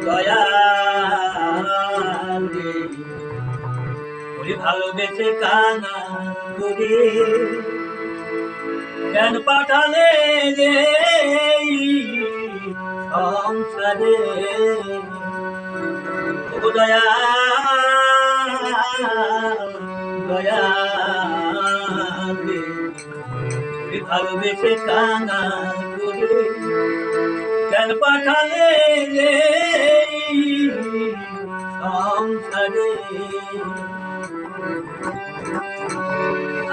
দয়াল রে, ওরে ভালোবেসে কানা করে কেন পাঠালে রে সংসারে। ও দয়াল দয়াল রে, ওরে ভালোবেসে কানা করে কেন পাঠালে রে সংসারে।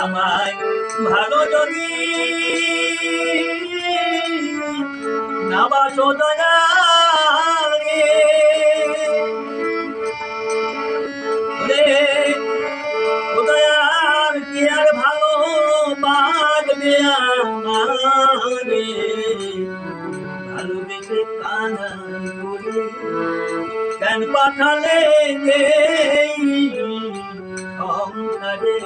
আমায় ভালো যদি না বাসো দয়াল রে, ও দয়াল কি আর ভালো বাসবে আমারে, ভালোবেসে কানা করে কেন পাঠালে রে সংসারে।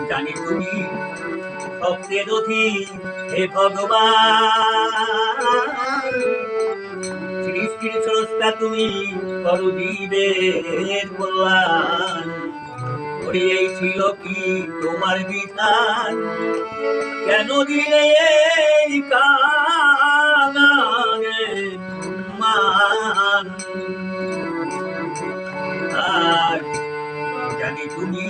জানি তুমি ভক্তের অধীন হে ভগবান, সৃষ্টির স্রষ্টা তুমি করো জীবের কল্যাণ। ওরে এই ছিল কি তোমার বিধান, কেন দিলে এই কানানে মান। আর জানি তুমি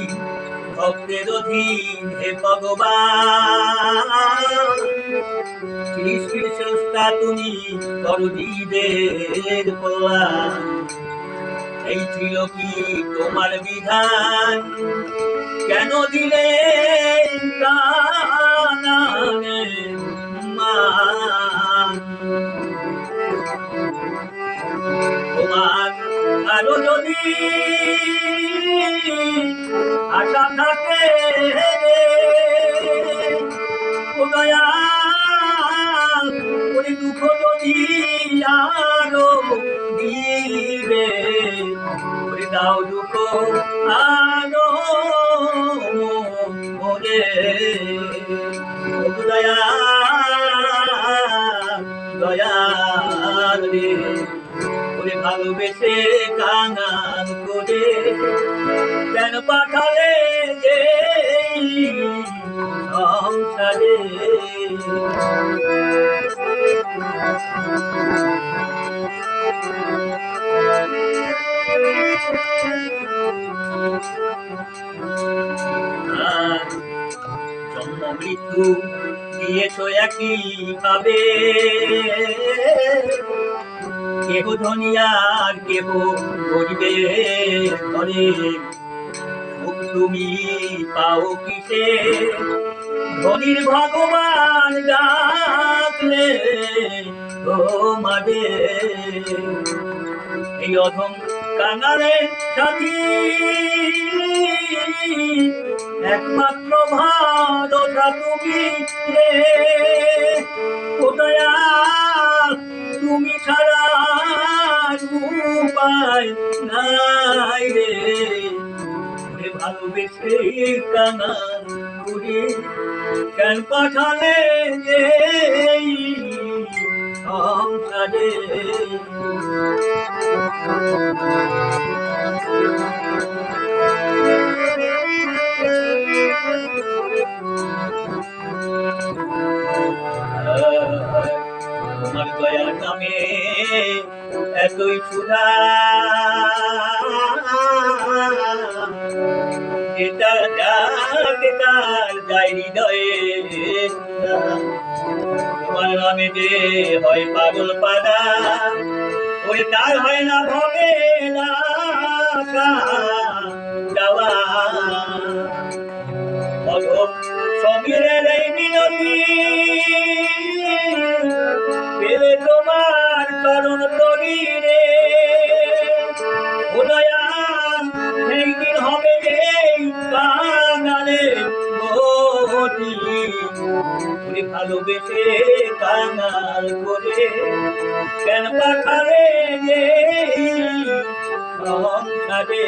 ভক্তের অধীন হে ভগবান, সৃষ্টির স্রষ্টা তুমি করো জীবের কল্যাণ। এই ছিল কি তোমার বিধান, কেন দিলে কানানে মান। তোমার আরো যদি আশা থাকে ও দয়াল, ওই দুঃখ যদি আরো দিবে, ওরে দাও দুঃখ আরো মনে। ও দয়াল দয়াল রে, ওরে ভালোবেসে কানান করে কেন পাঠালে যে সংসারে। জন্ম মৃত্যু দিয়েছ একই ভাবে, কেহ ধনী আর কেহ গরিবের ঘরে। সুখ তুমি পাও কিসে ধনীর ভগবান ডাকলে তোমারে। এই অধম কাঙালে সাথী একমাত্র ভালোটা তুমি রে। ও দয়াল তুমি ছাড়া উপায় নাই রে, ভালোবেসে কানান করে কেন পাঠালে যে সংসারে। তোমার দয়ার নামে এতই সুধা, এটা তার যাই হৃদয়ে। তোমার নামে যে হয় পাগল পাদা, ওই তার হয় না ভবে যাওয়া। সমীরের এই মিনতি পেলে তোমার চরণ তরি রে। ও দয়াল সেই দিন হবে এই কাঙালে গতি, ভালোবেসে কাঙাল করে কেন পাঠালে যে সংসারে